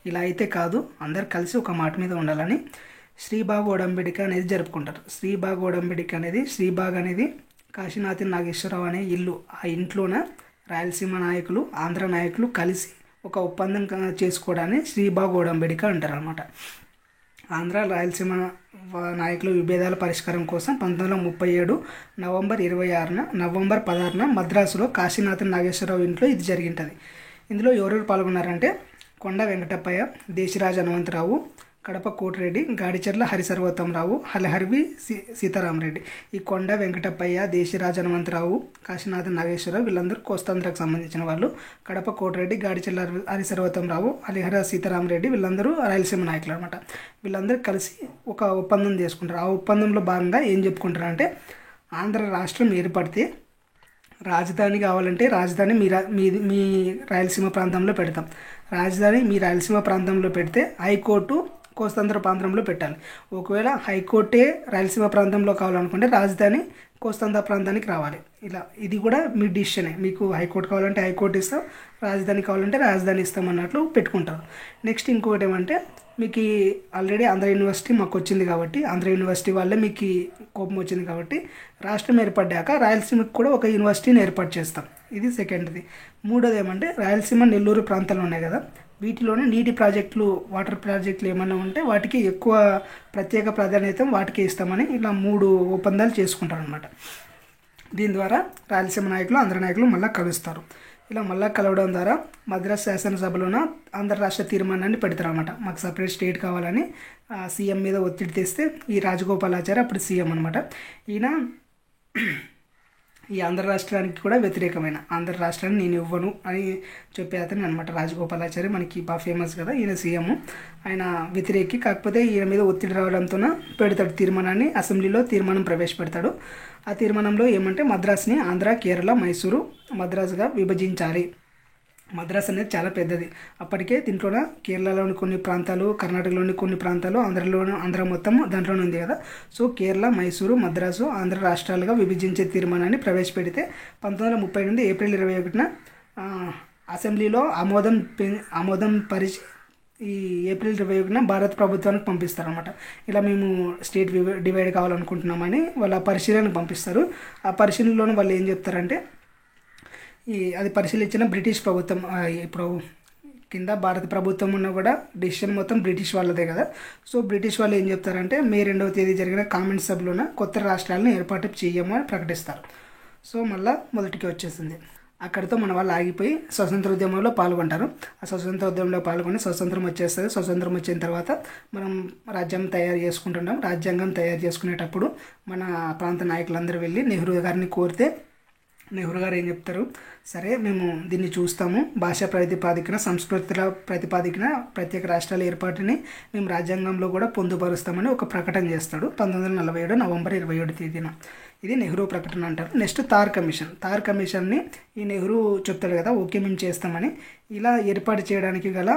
ఇలా అయితే కాదు, అందరు కలిసి ఒక మాట మీద ఉండాలని శ్రీబాగ్ ఒడంబడిక అనేది జరుపుకుంటారు. శ్రీబాగ్ అనేది కాశీనాథన్ నాగేశ్వరరావు అనే ఇల్లు. ఆ ఇంట్లోన రాయలసీమ నాయకులు ఆంధ్ర నాయకులు కలిసి ఒక ఒప్పందం చేసుకోవడాన్ని శ్రీబాగ్ ఒడంబడిక అంటారు అనమాట. ఆంధ్ర రాయలసీమ నాయకుల విభేదాల పరిష్కారం కోసం 1937 నవంబర్ 16న మద్రాసులో కాశీనాథన్ నాగేశ్వరరావు ఇంట్లో ఇది జరిగింటుంది. ఇందులో ఎవరెవరు పాల్గొన్నారంటే కొండ వెంకటప్పయ్య, దేశిరాజు హనుమంతరావు, కడప కోటిరెడ్డి, గాడిచెర్ల హరిసర్వోత్తమరావు, హలహర్వి సీతారామరెడ్డి. ఈ కొండ వెంకటప్పయ్య, దేశిరాజు హనుమంతరావు, కాశీనాథన్ నాగేశ్వరరావు వీళ్ళందరూ కోస్తాంధ్రకు సంబంధించిన వాళ్ళు. కడప కోటిరెడ్డి, గాడిచెర్ల హరిసర్వోత్తమరావు, హరిహర సీతారామరెడ్డి వీళ్ళందరూ రాయలసీమ నాయకులు అనమాట. వీళ్ళందరూ కలిసి ఒక ఒప్పందం చేసుకుంటారు. ఆ ఒప్పందంలో భాగంగా ఏం చెప్పుకుంటారంటే ఆంధ్ర రాష్ట్రం ఏర్పడితే రాజధాని కావాలంటే రాజధాని మీ రాయలసీమ ప్రాంతంలో పెడతాం, రాజధాని మీ రాయలసీమ ప్రాంతంలో పెడితే హైకోర్టు కోస్తాంధ్ర ప్రాంతంలో పెట్టాలి. ఒకవేళ హైకోర్టే రాయలసీమ ప్రాంతంలో కావాలనుకుంటే రాజధాని కోస్తాంధ్ర ప్రాంతానికి రావాలి. ఇది కూడా మీ డిసిషనే, మీకు హైకోర్టు కావాలంటే హైకోర్టు ఇస్తాం, రాజధాని కావాలంటే రాజధాని ఇస్తాం అన్నట్లు పెట్టుకుంటారు. నెక్స్ట్ ఇంకొకటి ఏమంటే మీకు ఆల్రెడీ ఆంధ్ర యూనివర్సిటీ మాకు వచ్చింది కాబట్టి, ఆంధ్ర యూనివర్సిటీ వల్లే మీకు కోపం వచ్చింది కాబట్టి రాష్ట్రం ఏర్పడ్డాక రాయలసీమకు కూడా ఒక యూనివర్సిటీని ఏర్పాటు చేస్తాం. ఇది సెకండ్ది. మూడోది ఏమంటే రాయలసీమ నెల్లూరు ప్రాంతాలు ఉన్నాయి కదా, వీటిలోనే నీటి ప్రాజెక్టులు వాటర్ ప్రాజెక్టులు ఏమన్నా ఉంటే వాటికి ఎక్కువ ప్రత్యేక ప్రాధాన్యత వాటికి ఇస్తామని ఇలా 3 ఒప్పందాలు చేసుకుంటారు అనమాట. దీని ద్వారా రాయలసీమ నాయకులు ఆంధ్ర నాయకులు మళ్ళీ కలుస్తారు. ఇలా మళ్ళీ కలవడం ద్వారా మద్రాస్ శాసనసభలోన ఆంధ్ర రాష్ట్ర తీర్మానాన్ని పెడతారు అనమాట. మాకు సపరేట్ స్టేట్ కావాలని సీఎం మీద ఒత్తిడి తెస్తే ఈ రాజగోపాలాచారి అప్పుడు సీఎం అనమాట. ఈయన ఈ ఆంధ్ర రాష్ట్రానికి కూడా వ్యతిరేకమైన ఆంధ్ర రాష్ట్రాన్ని నేను ఇవ్వను అని చెప్పే అతను అనమాట రాజగోపాలాచారి. మనకి బాగా ఫేమస్ కదా ఈయన సీఎం. ఆయన వ్యతిరేకి, కాకపోతే ఈయన మీద ఒత్తిడి రావడంతో పెడతాడు తీర్మానాన్ని, అసెంబ్లీలో తీర్మానం ప్రవేశపెడతాడు. ఆ తీర్మానంలో ఏమంటే మద్రాస్ని ఆంధ్ర, కేరళ, మైసూరు మద్రాసుగా విభజించాలి. మద్రాస్ అనేది చాలా పెద్దది. అప్పటికే దీంట్లో కేరళలోని కొన్ని ప్రాంతాలు, కర్ణాటకలోని కొన్ని ప్రాంతాలు, ఆంధ్ర మొత్తం దాంట్లోనే ఉంది కదా. సో కేరళ, మైసూరు, మద్రాసు ఆంధ్ర రాష్ట్రాలుగా విభజించే తీర్మానాన్ని ప్రవేశపెడితే 1938 ఏప్రిల్ 21న అసెంబ్లీలో ఆమోదం పరిచి ఈ ఏప్రిల్ 21న భారత ప్రభుత్వానికి పంపిస్తారనమాట. ఇలా మేము స్టేట్ డివైడ్ కావాలనుకుంటున్నామని వాళ్ళ పరిశీలనకు పంపిస్తారు. ఆ పరిశీలనలోనే వాళ్ళు ఏం చెప్తారంటే అది పరిశీలించిన బ్రిటిష్ ప్రభుత్వం, ఇప్పుడు కింద భారత ప్రభుత్వం ఉన్నా కూడా డెసిషన్ మొత్తం బ్రిటిష్ వాళ్ళదే కదా. సో బ్రిటిష్ వాళ్ళు ఏం చెప్తారంటే మే 2వ తేదీ జరిగిన కామెంట్ సభలోన కొత్త రాష్ట్రాలను ఏర్పాటు చేయము అని ప్రకటిస్తారు. సో మళ్ళీ మొదటికి వచ్చేసింది. అక్కడితో మన వాళ్ళు ఆగిపోయి స్వతంత్ర ఉద్యమంలో పాల్గొంటారు. ఆ స్వతంత్ర ఉద్యమంలో పాల్గొని స్వతంత్రం వచ్చేస్తుంది. స్వతంత్రం వచ్చిన తర్వాత మనం రాజ్యాంగం తయారు చేసుకుంటున్నాం. రాజ్యాంగం తయారు చేసుకునేటప్పుడు మన ప్రాంత నాయకులందరూ వెళ్ళి నెహ్రూ గారిని కోరితే నెహ్రూ గారు ఏం చెప్తారు, సరే మేము దీన్ని చూస్తాము, భాషా ప్రాతిపాదికన సంస్కృతుల ప్రాతిపాదికన ప్రత్యేక రాష్ట్రాల ఏర్పాటుని మేము రాజ్యాంగంలో కూడా పొందుపరుస్తామని ఒక ప్రకటన చేస్తాడు 1947 నవంబర్ 27 తేదీన. ఇది నెహ్రూ ప్రకటన అంటారు. నెక్స్ట్ తార్ కమిషన్. తార్ కమిషన్ని ఈ నెహ్రూ చెప్తాడు కదా, ఓకే మేము చేస్తామని. ఇలా ఏర్పాటు చేయడానికి గల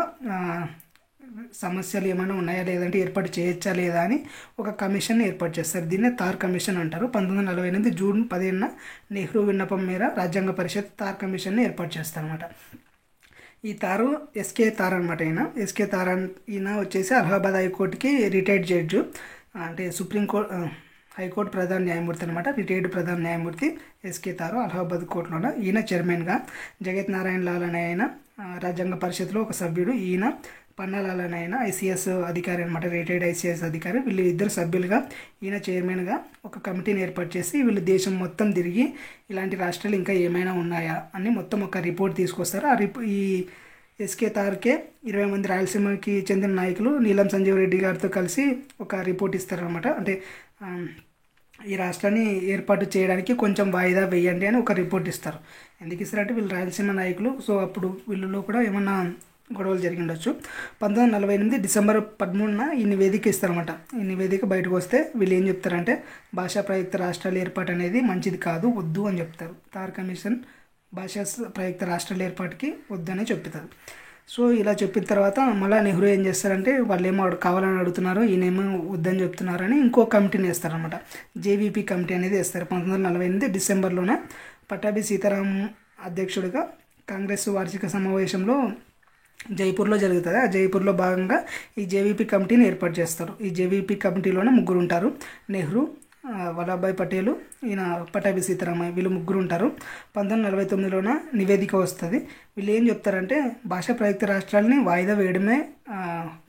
సమస్యలు ఏమైనా ఉన్నాయా లేదంటే ఏర్పాటు చేయొచ్చా లేదా అని ఒక కమిషన్ ఏర్పాటు చేస్తారు. దీన్నే తార్ కమిషన్ అంటారు. 1948 జూన్ 15న నెహ్రూ విన్నపం మేర రాజ్యాంగ పరిషత్ తార్ కమిషన్ని ఏర్పాటు చేస్తారనమాట. ఈ తారు ఎస్కే తార్ అనమాట. ఎస్కే తార్ ఈయన వచ్చేసి అలహాబాద్ హైకోర్టుకి రిటైర్డ్ జడ్జు, అంటే హైకోర్టు ప్రధాన న్యాయమూర్తి అనమాట. రిటైర్డ్ ప్రధాన న్యాయమూర్తి ఎస్కే తారు అలహాబాద్ కోర్టులో. ఈయన చైర్మన్గా, జగత్ నారాయణ లాల్ అనే ఆయన రాజ్యాంగ పరిషత్లో ఒక సభ్యుడు. ఈయన పన్నాలాల్ అనే ఆయన ఐసీఎస్ అధికారి అనమాట, రిటైర్డ్ ఐసీఎస్ అధికారి. వీళ్ళు ఇద్దరు సభ్యులుగా, ఈయన చైర్మన్గా ఒక కమిటీని ఏర్పాటు చేసి వీళ్ళు దేశం మొత్తం తిరిగి ఇలాంటి రాష్ట్రాలు ఇంకా ఏమైనా ఉన్నాయా అని మొత్తం ఒక రిపోర్ట్ తీసుకొస్తారు. ఈ ఎస్కే తార్కే 20 మంది రాయలసీమకి చెందిన నాయకులు నీలం సంజీవ్ రెడ్డి గారితో కలిసి ఒక రిపోర్ట్ ఇస్తారనమాట. అంటే ఈ రాష్ట్రాన్ని ఏర్పాటు చేయడానికి కొంచెం వాయిదా వేయండి అని ఒక రిపోర్ట్ ఇస్తారు. ఎందుకు ఇస్తారంటే వీళ్ళు రాయలసీమ నాయకులు, సో అప్పుడు వీళ్ళలో కూడా ఏమన్నా గొడవలు జరిగి ఉండొచ్చు. 1948 డిసెంబర్ 13న ఈ నివేదిక ఇస్తారన్నమాట. ఈ నివేదిక బయటకు వస్తే వీళ్ళు ఏం చెప్తారంటే భాషా ప్రయుక్త రాష్ట్రాల ఏర్పాటు అనేది మంచిది కాదు, వద్దు అని చెప్తారు. తార్ కమిషన్ భాషా ప్రయుక్త రాష్ట్రాల ఏర్పాటుకి వద్దని చెప్తారు. సో ఇలా చెప్పిన తర్వాత మళ్ళీ నెహ్రూ ఏం చేస్తారంటే వాళ్ళు ఏమో కావాలని అడుగుతున్నారు, ఈయనేమో వద్దని చెప్తున్నారని ఇంకో కమిటీని వేస్తారనమాట. జేవీపీ కమిటీ అనేది వేస్తారు. 1948 డిసెంబర్లోనే పట్టాభి సీతారాం అధ్యక్షుడిగా కాంగ్రెస్ వార్షిక సమావేశంలో జైపూర్లో జరుగుతుంది. ఆ జైపూర్లో భాగంగా ఈ జేవీపీ కమిటీని ఏర్పాటు చేస్తారు. ఈ జేవీపీ కమిటీలోనే ముగ్గురు ఉంటారు, నెహ్రూ, వల్లభాయ్ పటేలు, ఈయన పట్టాభి సీతారామయ్య, వీళ్ళు ముగ్గురు ఉంటారు. 1949లోన నివేదిక వస్తుంది. వీళ్ళు ఏం చెప్తారంటే భాషా ప్రయుక్త రాష్ట్రాలని వాయిదా వేయడమే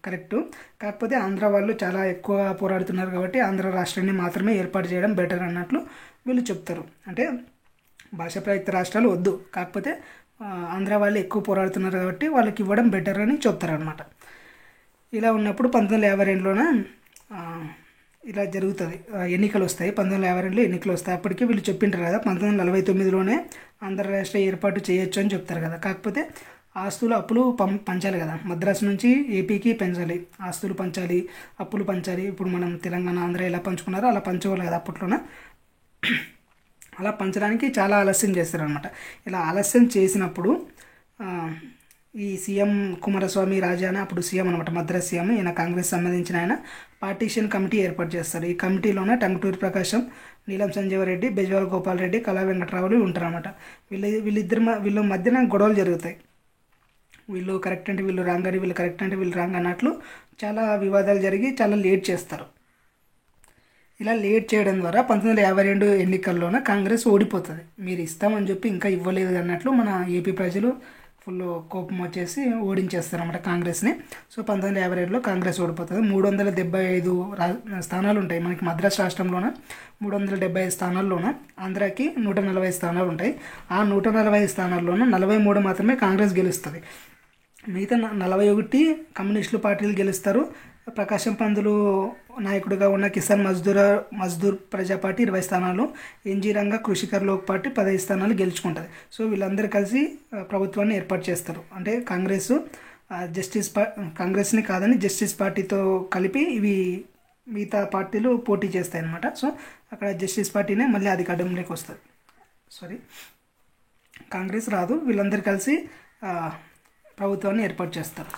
కరెక్టు, కాకపోతే ఆంధ్ర వాళ్ళు చాలా ఎక్కువ పోరాడుతున్నారు కాబట్టి ఆంధ్ర రాష్ట్రాన్ని మాత్రమే ఏర్పాటు చేయడం బెటర్ అన్నట్లు వీళ్ళు చెప్తారు. అంటే భాషా ప్రయుక్త రాష్ట్రాలు వద్దు, కాకపోతే ఆంధ్ర వాళ్ళు ఎక్కువ పోరాడుతున్నారు కాబట్టి వాళ్ళకి ఇవ్వడం బెటర్ అని చెప్తారనమాట. ఇలా ఉన్నప్పుడు 1952లోన ఇలా జరుగుతుంది, ఎన్నికలు వస్తాయి. 1952లో ఎన్నికలు వస్తాయి. అప్పటికే వీళ్ళు చెప్పింటారు కదా 1949లోనే ఆంధ్ర రాష్ట్ర ఏర్పాటు చేయొచ్చు అని చెప్తారు కదా. కాకపోతే ఆస్తులు అప్పులు పంచాలి కదా, మద్రాసు నుంచి ఏపీకి పెంచాలి, ఆస్తులు పంచాలి, అప్పులు పంచాలి. ఇప్పుడు మనం తెలంగాణ ఆంధ్ర ఎలా పంచుకున్నారో అలా పంచుకోవాలి కదా అప్పట్లోన. అలా పంచడానికి చాలా ఆలస్యం చేస్తారనమాట. ఇలా ఆలస్యం చేసినప్పుడు ఈ సీఎం కుమారస్వామి రాజానే అప్పుడు సీఎం అనమాట, మద్రాస్ సీఎం, ఈయన కాంగ్రెస్ సంబంధించిన ఆయన పార్టీషన్ కమిటీ ఏర్పాటు చేస్తారు. ఈ కమిటీలోనే టంగుటూరి ప్రకాశం, నీలం సంజీవ రెడ్డి, బెజవాడ గోపాల్ రెడ్డి, కళా వెంకట్రావులు ఉంటారన్నమాట. వీళ్ళ మధ్యన గొడవలు జరుగుతాయి. వీళ్ళు కరెక్ట్ అంటే వీళ్ళు రాంగ్ అని, వీళ్ళు కరెక్ట్ అంటే వీళ్ళు రాంగ్ అన్నట్లు చాలా వివాదాలు జరిగి చాలా లేట్ చేస్తారు. ఇలా లేట్ చేయడం ద్వారా 1952 ఎన్నికల్లోనే కాంగ్రెస్ ఓడిపోతుంది. మీరు ఇస్తామని చెప్పి ఇంకా ఇవ్వలేదు అన్నట్లు మన ఏపీ ప్రజలు ఫుల్ కోపం వచ్చేసి ఓడించేస్తారు అన్నమాట కాంగ్రెస్ని. సో 1952లో కాంగ్రెస్ ఓడిపోతుంది. 375 స్థానాలు ఉంటాయి మనకి మద్రాసు రాష్ట్రంలోన. 375 స్థానాల్లోన ఆంధ్రాకి 140 స్థానాలు ఉంటాయి. ఆ 140 స్థానాల్లోనూ 43 మాత్రమే కాంగ్రెస్ గెలుస్తుంది. మిగతా 41 కమ్యూనిస్టులు పార్టీలు గెలుస్తారు. ప్రకాశం పంతులు నాయకుడిగా ఉన్న కిసాన్ మజ్దూర్ ప్రజా పార్టీ 20 స్థానాలు, ఎన్జీ రంగ కృషికర్ లోక్ పార్టీ 15 స్థానాలు గెలుచుకుంటుంది. సో వీళ్ళందరూ కలిసి ప్రభుత్వాన్ని ఏర్పాటు చేస్తారు. అంటే కాంగ్రెస్ని కాదని జస్టిస్ పార్టీతో కలిపి ఇవి మిగతా పార్టీలు పోటీ చేస్తాయి అన్నమాట. సో అక్కడ జస్టిస్ పార్టీనే మళ్ళీ అధికారంలోకి వస్తుంది. కాంగ్రెస్ రాదు, వీళ్ళందరూ కలిసి ప్రభుత్వాన్ని ఏర్పాటు చేస్తారు.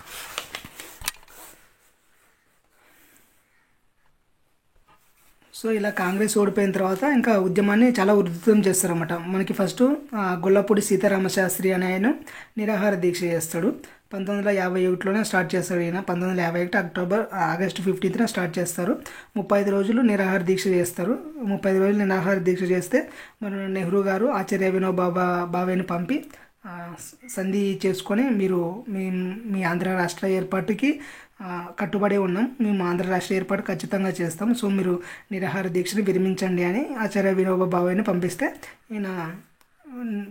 సో ఇలా కాంగ్రెస్ ఓడిపోయిన తర్వాత ఇంకా ఉద్యమాన్ని చాలా ఉధృతం చేస్తారన్నమాట. మనకి ఫస్ట్ గొల్లపూడి సీతారామశాస్త్రి అనే ఆయన నిరాహార దీక్ష చేస్తాడు. 1951లోనే స్టార్ట్ చేస్తాడు ఈయన. 1951 ఆగస్టు 15న స్టార్ట్ చేస్తారు. 35 రోజులు నిరాహార దీక్ష చేస్తారు. 35 రోజులు నిరాహార దీక్ష చేస్తే మన నెహ్రూ గారు ఆచార్య వినోబా భావేని పంపి సంధి చేసుకొని మీరు మీ ఆంధ్ర రాష్ట్ర ఏర్పాటుకి కట్టుబడి ఉన్నాం, మేము ఆంధ్ర రాష్ట్ర ఏర్పాటు ఖచ్చితంగా చేస్తాం, సో మీరు నిరాహార దీక్షని విరమించండి అని ఆచార్య వినోబా భావేని పంపిస్తే ఈయన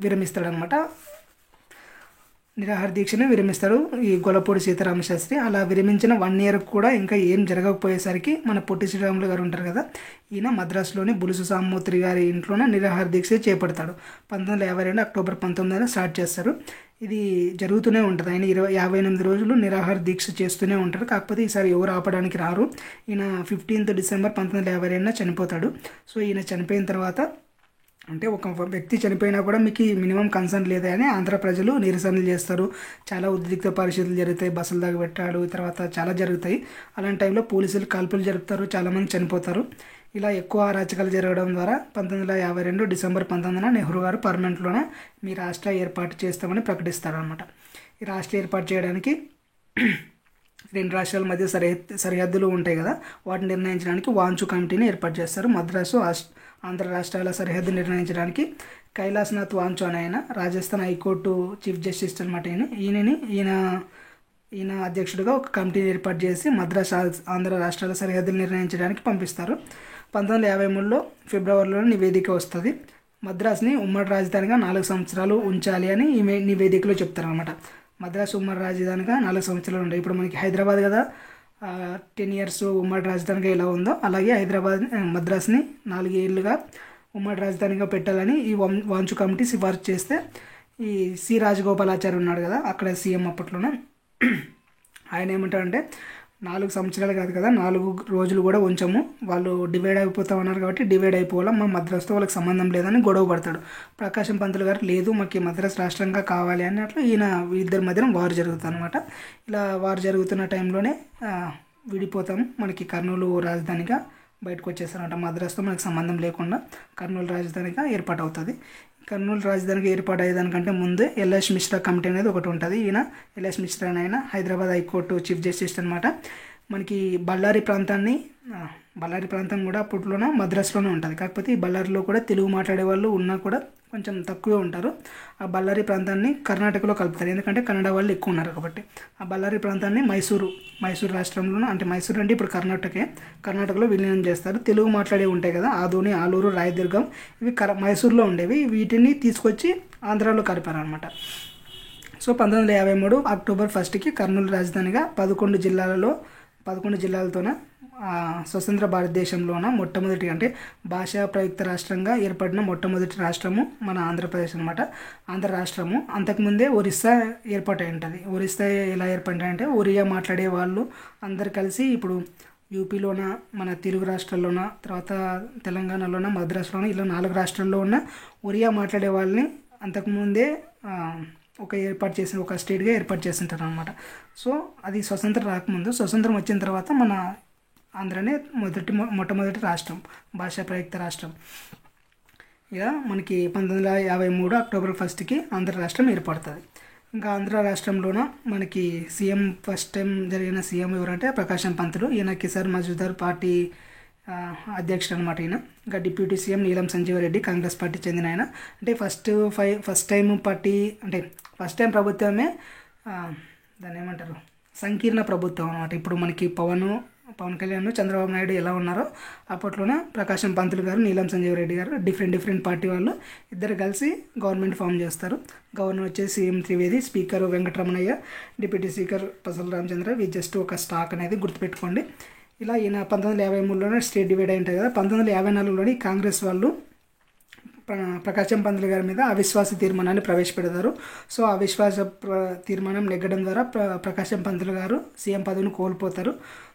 విరమిస్తాడనమాట. నిరాహార దీక్షను విరమిస్తాడు ఈ గొల్లపూడి సీతారామశాస్త్రి. అలా విరమించిన 1 year కూడా ఇంకా ఏం జరగకపోయేసరికి మన పొట్టి శ్రీరాములు గారు ఉంటారు కదా, ఈయన మద్రాసులోని బులుసు సామూర్తి గారి ఇంట్లోనే నిరాహార దీక్ష చేపడతాడు. 1952 అక్టోబర్ 19 స్టార్ట్ చేస్తారు. ఇది జరుగుతూనే ఉంటుంది. ఆయన 58 రోజులు నిరాహార దీక్ష చేస్తూనే ఉంటారు. కాకపోతే ఈసారి ఎవరు ఆపడానికి రారు. ఈయన 15 డిసెంబర్ 1952 చనిపోతాడు. సో ఈయన చనిపోయిన తర్వాత, అంటే ఒక వ్యక్తి చనిపోయినా కూడా మీకు మినిమం కన్సర్న్ లేదా అని ఆంధ్ర ప్రజలు నిరసనలు చేస్తారు. చాలా ఉద్రిక్త పరిస్థితులు జరుగుతాయి. బస్సులు దాకా పెట్టాడు, తర్వాత చాలా జరుగుతాయి. అలాంటి టైంలో పోలీసులు కాల్పులు జరుపుతారు, చాలామంది చనిపోతారు. ఇలా ఎక్కువ అరాచకాలు జరగడం ద్వారా 1952 డిసెంబర్ 19 నెహ్రూ గారు పార్లమెంట్లోనే మీ రాష్ట్ర ఏర్పాటు చేస్తామని ప్రకటిస్తారనమాట. ఈ రాష్ట్ర ఏర్పాటు చేయడానికి 2 రాష్ట్రాల మధ్య సరిహద్దులు ఉంటాయి కదా, వాటిని నిర్ణయించడానికి వాంచు కమిటీని ఏర్పాటు చేస్తారు. మద్రాసు ఆంధ్ర రాష్ట్రాల సరిహద్దు నిర్ణయించడానికి కైలాసనాథ్ వాంచు అనే ఆయన రాజస్థాన్ హైకోర్టు చీఫ్ జస్టిస్ అనమాట. ఈయన అధ్యక్షుడిగా ఒక కమిటీని ఏర్పాటు చేసి మద్రాసు ఆంధ్ర రాష్ట్రాల సరిహద్దులు నిర్ణయించడానికి పంపిస్తారు. 1953లో ఫిబ్రవరిలో నివేదిక వస్తుంది. మద్రాసుని ఉమ్మడి రాజధానిగా 4 సంవత్సరాలు ఉంచాలి అని ఈ నివేదికలో చెప్తారనమాట. మద్రాసు ఉమ్మడి రాజధానిగా 4 సంవత్సరాలు ఉంటాయి. ఇప్పుడు మనకి హైదరాబాద్ కదా 10 years ఉమ్మడి రాజధానిగా ఎలా ఉందో, అలాగే మద్రాసుని 4 ఏళ్ళుగా ఉమ్మడి రాజధానిగా పెట్టాలని ఈ వాంచు కమిటీ సిఫార్సు చేస్తే, ఈ సి రాజగోపాలాచారి ఉన్నాడు కదా అక్కడ సీఎం అప్పట్లోనే, ఆయన ఏమంటారంటే 4 సంవత్సరాలు కాదు కదా, 4 రోజులు కూడా ఉంచము, వాళ్ళు డివైడ్ అయిపోతామన్నారు కాబట్టి డివైడ్ అయిపోవాలా, మా మద్రాసుతో వాళ్ళకి సంబంధం లేదని గొడవ పడతాడు. ప్రకాశం పంతులు గారు లేదు మాకు మద్రాసు రాష్ట్రంగా కావాలి అన్నట్లు ఈయన ఇద్దరి మధ్యన వారు జరుగుతుంది అనమాట. ఇలా వారు జరుగుతున్న టైంలోనే విడిపోతాము, మనకి కర్నూలు రాజధానిగా బయటకు వచ్చేస్తారనమాట. మద్రాసుతో మనకి సంబంధం లేకుండా కర్నూలు రాజధానిగా ఏర్పాటు అవుతుంది. కర్నూలు రాజధానికి ఏర్పాటు అయ్యేదానికంటే ముందే ఎల్ఎస్ మిశ్రా కమిటీ అనేది ఒకటి ఉంటుంది. ఈయన ఎల్ఎస్ మిశ్రా ఆయన హైదరాబాద్ హైకోర్టు చీఫ్ జస్టిస్ అనమాట. మనకి బళ్ళారి ప్రాంతం కూడా అప్పట్లోనే మద్రాసులోనే ఉంటుంది. కాకపోతే ఈ బళ్ళారిలో కూడా తెలుగు మాట్లాడే వాళ్ళు ఉన్నా కూడా కొంచెం తక్కువే ఉంటారు. ఆ బళ్ళారి ప్రాంతాన్ని కర్ణాటకలో కలుపుతారు, ఎందుకంటే కన్నడ వాళ్ళు ఎక్కువ ఉన్నారు కాబట్టి. ఆ బళ్ళారి ప్రాంతాన్ని మైసూరు రాష్ట్రంలోనూ, అంటే మైసూరు అంటే ఇప్పుడు కర్ణాటకలో విలీనం చేస్తారు. తెలుగు మాట్లాడే ఉంటాయి కదా, ఆదోని, ఆలూరు, రాయదుర్గం, ఇవి మైసూరులో ఉండేవి. వీటిని తీసుకొచ్చి ఆంధ్రాలో కలిపారనమాట. సో 1953 అక్టోబర్ 1 కర్నూలు రాజధానిగా 11 జిల్లాలతోన స్వతంత్ర భారతదేశంలోన మొట్టమొదటి, అంటే భాషా ప్రయుక్త రాష్ట్రంగా ఏర్పడిన మొట్టమొదటి రాష్ట్రము మన ఆంధ్రప్రదేశ్ అనమాట. ఆంధ్ర రాష్ట్రము అంతకుముందే ఒరిస్సా ఏర్పాటై ఉంటుంది. ఒరిస్సా ఎలా ఏర్పడిందంటే ఒరియా మాట్లాడే వాళ్ళు అందరు కలిసి ఇప్పుడు యూపీలోన, మన తెలుగు రాష్ట్రాల్లోన, తర్వాత తెలంగాణలోన, మద్రాసులోన, ఇలా 4 రాష్ట్రాల్లో ఉన్న ఒరియా మాట్లాడే వాళ్ళని అంతకుముందే ఒక స్టేట్గా ఏర్పాటు చేస్తుంటారు అనమాట. సో అది స్వతంత్రం రాకముందు, స్వతంత్రం వచ్చిన తర్వాత మన ఆంధ్రనే మొట్టమొదటి రాష్ట్రం, భాషా ప్రయుక్త రాష్ట్రం. ఇలా మనకి 1953 అక్టోబర్ 1 ఆంధ్ర రాష్ట్రం ఏర్పడుతుంది. ఇంకా ఆంధ్ర రాష్ట్రంలోన మనకి ఫస్ట్ టైం జరిగిన సీఎం ఎవరంటే ప్రకాశం పంతులు. ఈయన కిసాన్ మజూదార్ పార్టీ అధ్యక్షుడు అనమాట. ఈయన ఇంకా డిప్యూటీ సీఎం నీలం సంజీవరెడ్డి, కాంగ్రెస్ పార్టీ చెందిన ఆయన. అంటే ఫస్ట్ టైం ప్రభుత్వమే దాన్ని ఏమంటారు, సంకీర్ణ ప్రభుత్వం అనమాట. ఇప్పుడు మనకి పవన్ కళ్యాణ్, చంద్రబాబు నాయుడు ఎలా ఉన్నారో అప్పట్లోనే ప్రకాశం పంతులు గారు, నీలం సంజీవరెడ్డి గారు డిఫరెంట్ పార్టీ వాళ్ళు ఇద్దరు కలిసి గవర్నమెంట్ ఫామ్ చేస్తారు. గవర్నర్ వచ్చేసి CM Trivedi, speaker Venkataramanaiah, deputy speaker Pasala Ramachandra. ఇది జస్ట్ ఒక స్టాక్ అనేది గుర్తుపెట్టుకోండి. ఇలా ఈయన 1953లోనే స్టేట్ డివైడ్ అయి ఉంటుంది కదా. 1954లోని కాంగ్రెస్ వాళ్ళు ప్రకాశం పంతులు గారి మీద అవిశ్వాస తీర్మానాన్ని ప్రవేశపెడతారు. సో అవిశ్వాస తీర్మానం నెగ్గడం ద్వారా ప్రకాశం పంతులు గారు సీఎం పదవిని కోల్పోతారు.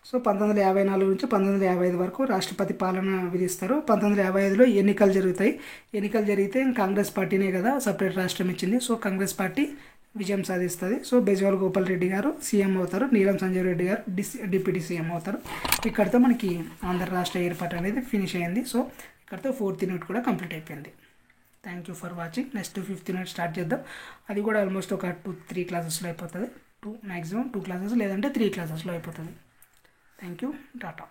సో 1954 నుంచి 1955 వరకు రాష్ట్రపతి పాలన విధిస్తారు. 1955లో ఎన్నికలు జరిగితే కాంగ్రెస్ పార్టీనే కదా సపరేట్ రాష్ట్రం ఇచ్చింది. సో కాంగ్రెస్ పార్టీ విజయం సాధిస్తుంది. సో బెజవాల్ గోపాల్ రెడ్డి గారు సీఎం అవుతారు, నీలం సంజయ్ రెడ్డి గారు డిప్యూటీ సీఎం అవుతారు. ఇక్కడితో మనకి ఆంధ్ర రాష్ట్ర ఏర్పాటు అనేది ఫినిష్ అయింది. సో ఇక్కడితో 4th యూనిట్ కూడా కంప్లీట్ అయిపోయింది. Thank you for watching. Next 5th unit start చేద్దాం. అది కూడా ఆల్మోస్ట్ ఒక 2-3 క్లాసెస్లో అయిపోతుంది. మ్యాక్సిమం 2 క్లాసెస్ లేదంటే 3 క్లాసెస్లో అయిపోతుంది. Thank you, Tata.